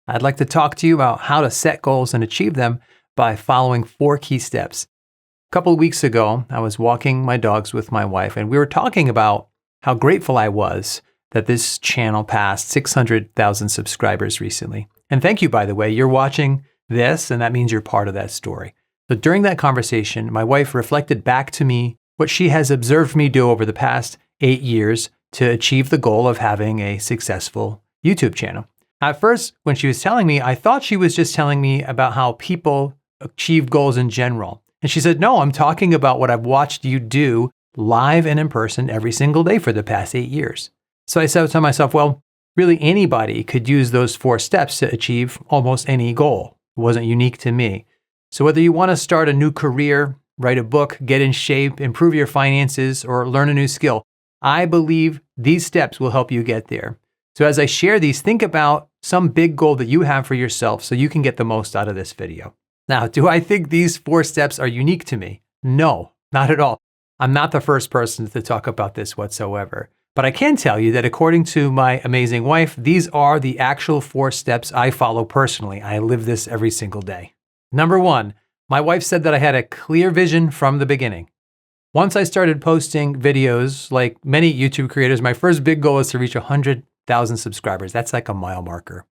I'd like to talk to you about how to set goals and achieve them by following 4 key steps. A couple of weeks ago, I was walking my dogs with my wife, and we were talking about how grateful I was that this channel passed 600,000 subscribers recently. And thank you, by the way. You're watching this, and that means you're part of that story. So during that conversation, my wife reflected back to me what she has observed me do over the past 8 years to achieve the goal of having a successful YouTube channel. At first, when she was telling me, I thought she was just telling me about how people achieve goals in general. And she said, no, I'm talking about what I've watched you do live and in person every single day for the past 8 years. So I said to myself, well, really anybody could use those 4 steps to achieve almost any goal. It wasn't unique to me. So whether you want to start a new career, write a book, get in shape, improve your finances, or learn a new skill, I believe these steps will help you get there. So as I share these, think about some big goal that you have for yourself so you can get the most out of this video. Now, do I think these 4 steps are unique to me? No, not at all. I'm not the first person to talk about this whatsoever. But I can tell you that according to my amazing wife, these are the actual 4 steps I follow personally. I live this every single day. Number 1, my wife said that I had a clear vision from the beginning. Once I started posting videos, like many YouTube creators, my first big goal was to reach 100,000 subscribers. That's like a mile marker.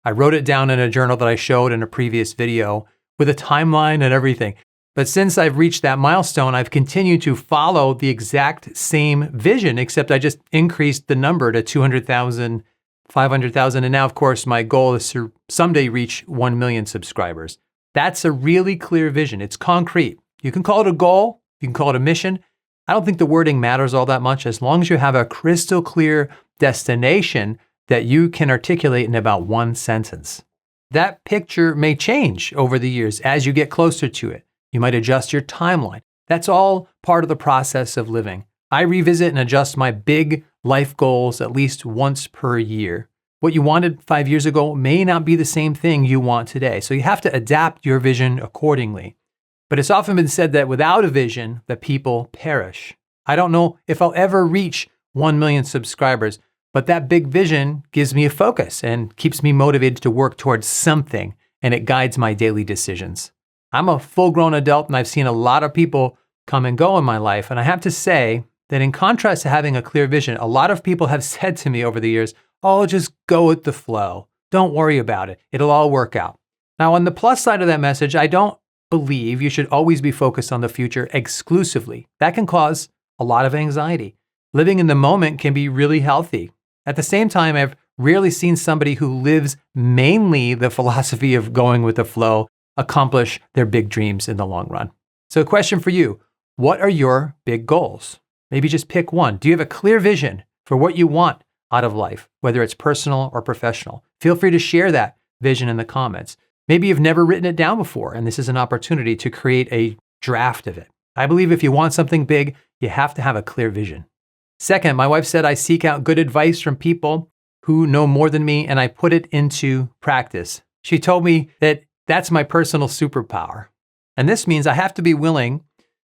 I wrote it down in a journal that I showed in a previous video with a timeline and everything. But since I've reached that milestone, I've continued to follow the exact same vision, except I just increased the number to 200,000, 500,000. And now, of course, my goal is to someday reach 1 million subscribers. That's a really clear vision. It's concrete. You can call it a goal. You can call it a mission. I don't think the wording matters all that much as long as you have a crystal clear destination that you can articulate in about 1 sentence. That picture may change over the years as you get closer to it. You might adjust your timeline. That's all part of the process of living. I revisit and adjust my big life goals at least once per year. What you wanted 5 years ago may not be the same thing you want today. So you have to adapt your vision accordingly. But it's often been said that without a vision, the people perish. I don't know if I'll ever reach 1 million subscribers, but that big vision gives me a focus and keeps me motivated to work towards something, and it guides my daily decisions. I'm a full-grown adult, and I've seen a lot of people come and go in my life, and I have to say that in contrast to having a clear vision, a lot of people have said to me over the years, oh, just go with the flow. Don't worry about it. It'll all work out. Now, on the plus side of that message, I don't believe you should always be focused on the future exclusively. That can cause a lot of anxiety. Living in the moment can be really healthy. At the same time, I've rarely seen somebody who lives mainly the philosophy of going with the flow accomplish their big dreams in the long run. So a question for you, what are your big goals? Maybe just pick one. Do you have a clear vision for what you want out of life, whether it's personal or professional? Feel free to share that vision in the comments. Maybe you've never written it down before, and this is an opportunity to create a draft of it. I believe if you want something big, you have to have a clear vision. Second, my wife said I seek out good advice from people who know more than me, and I put it into practice. She told me that that's my personal superpower. And this means I have to be willing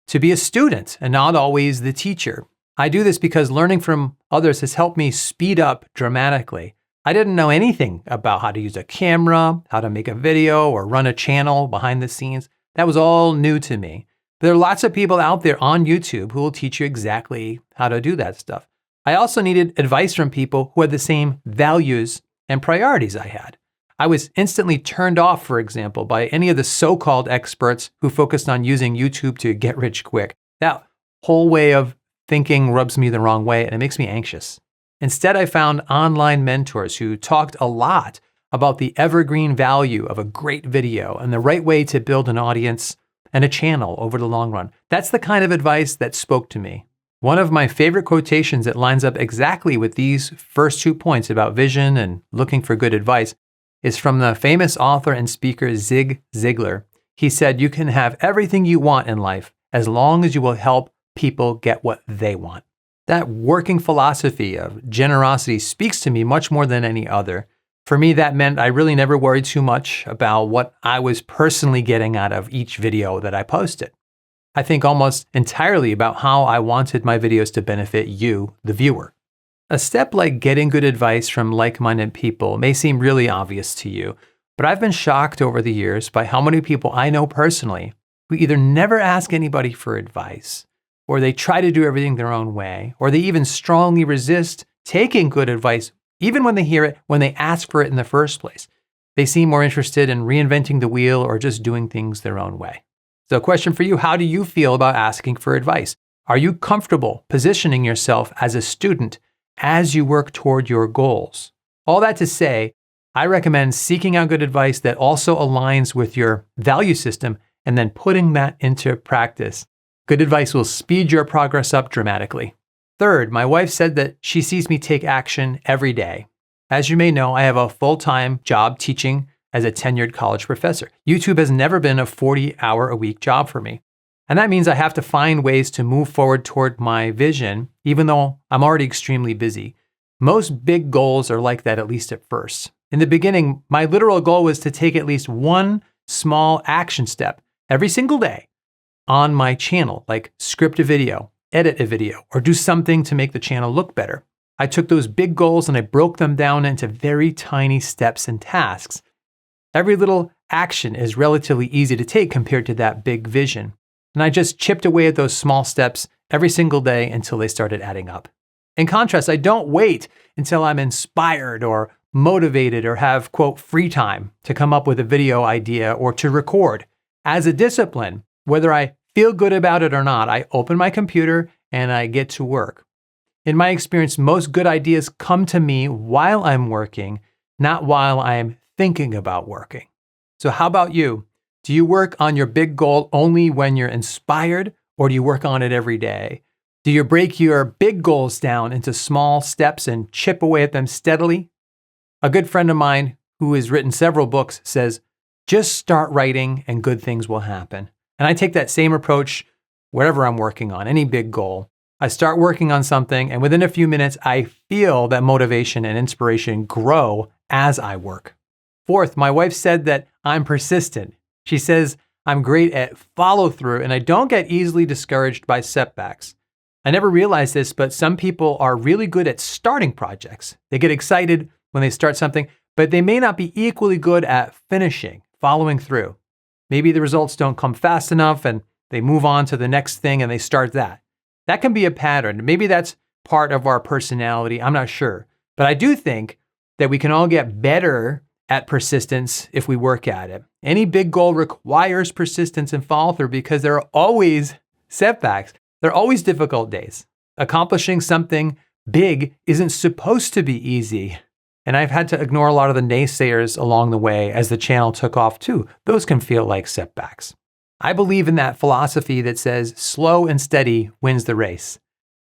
to be a student and not always the teacher. I do this because learning from others has helped me speed up dramatically. I didn't know anything about how to use a camera, how to make a video, or run a channel behind the scenes. That was all new to me. But there are lots of people out there on YouTube who will teach you exactly how to do that stuff. I also needed advice from people who had the same values and priorities I had. I was instantly turned off, for example, by any of the so-called experts who focused on using YouTube to get rich quick. That whole way of thinking rubs me the wrong way, and it makes me anxious. Instead, I found online mentors who talked a lot about the evergreen value of a great video and the right way to build an audience and a channel over the long run. That's the kind of advice that spoke to me. One of my favorite quotations that lines up exactly with these first 2 points about vision and looking for good advice is from the famous author and speaker Zig Ziglar. He said, you can have everything you want in life as long as you will help people get what they want. That working philosophy of generosity speaks to me much more than any other. For me, that meant I really never worried too much about what I was personally getting out of each video that I posted. I think almost entirely about how I wanted my videos to benefit you, the viewer. A step like getting good advice from like-minded people may seem really obvious to you, but I've been shocked over the years by how many people I know personally who either never ask anybody for advice, or they try to do everything their own way, or they even strongly resist taking good advice, even when they hear it, when they ask for it in the first place. They seem more interested in reinventing the wheel or just doing things their own way. So, question for you, how do you feel about asking for advice? Are you comfortable positioning yourself as a student as you work toward your goals? All that to say, I recommend seeking out good advice that also aligns with your value system and then putting that into practice. Good advice will speed your progress up dramatically. Third, my wife said that she sees me take action every day. As you may know, I have a full-time job teaching as a tenured college professor. YouTube has never been a 40-hour-a-week job for me. And that means I have to find ways to move forward toward my vision, even though I'm already extremely busy. Most big goals are like that, at least at first. In the beginning, my literal goal was to take at least one small action step every single day on my channel, like script a video, edit a video, or do something to make the channel look better. I took those big goals and I broke them down into very tiny steps and tasks. Every little action is relatively easy to take compared to that big vision. And I just chipped away at those small steps every single day until they started adding up. In contrast, I don't wait until I'm inspired or motivated or have, quote, free time to come up with a video idea or to record. As a discipline, whether I feel good about it or not, I open my computer and I get to work. In my experience, most good ideas come to me while I'm working, not while I'm thinking about working. So how about you? Do you work on your big goal only when you're inspired, or do you work on it every day? Do you break your big goals down into small steps and chip away at them steadily? A good friend of mine who has written several books says, just start writing and good things will happen. And I take that same approach wherever I'm working on, any big goal. I start working on something, and within a few minutes, I feel that motivation and inspiration grow as I work. Fourth, my wife said that I'm persistent. She says I'm great at follow through, and I don't get easily discouraged by setbacks. I never realized this, but some people are really good at starting projects. They get excited when they start something, but they may not be equally good at finishing, following through. Maybe the results don't come fast enough, and they move on to the next thing and they start that. That can be a pattern. Maybe that's part of our personality. I'm not sure. But I do think that we can all get better at persistence if we work at it. Any big goal requires persistence and follow through because there are always setbacks. There are always difficult days. Accomplishing something big isn't supposed to be easy. And I've had to ignore a lot of the naysayers along the way as the channel took off too. Those can feel like setbacks. I believe in that philosophy that says slow and steady wins the race.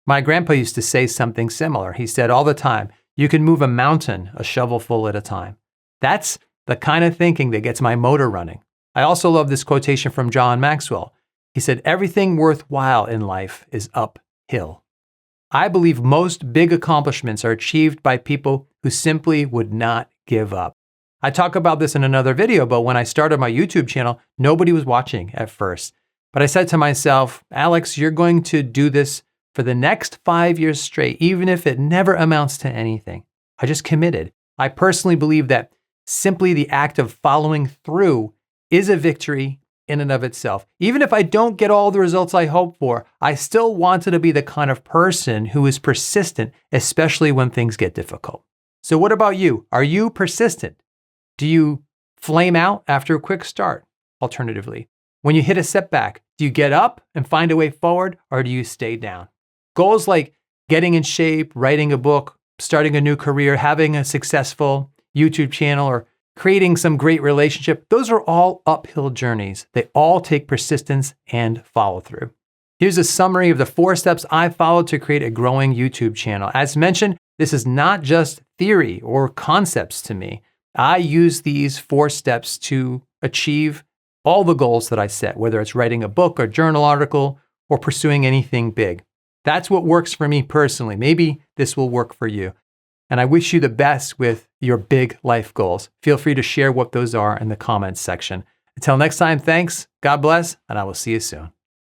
My grandpa used to say something similar. He said all the time, you can move a mountain a shovelful at a time. That's the kind of thinking that gets my motor running. I also love this quotation from John Maxwell. He said, everything worthwhile in life is uphill. I believe most big accomplishments are achieved by people who simply would not give up. I talk about this in another video, but when I started my YouTube channel, nobody was watching at first. But I said to myself, Alex, you're going to do this for the next 5 years straight, even if it never amounts to anything. I just committed. I personally believe that simply the act of following through is a victory in and of itself. Even if I don't get all the results I hope for, I still wanted to be the kind of person who is persistent, especially when things get difficult. So what about you? Are you persistent? Do you flame out after a quick start? Alternatively, when you hit a setback, do you get up and find a way forward, or do you stay down? Goals like getting in shape, writing a book, starting a new career, having a successful YouTube channel, or creating some great relationship, those are all uphill journeys. They all take persistence and follow through. Here's a summary of the 4 steps I followed to create a growing YouTube channel. As mentioned, this is not just theory or concepts to me. I use these 4 steps to achieve all the goals that I set, whether it's writing a book or journal article or pursuing anything big. That's what works for me personally. Maybe this will work for you. And I wish you the best with your big life goals. Feel free to share what those are in the comments section. Until next time, thanks, God bless, and I will see you soon.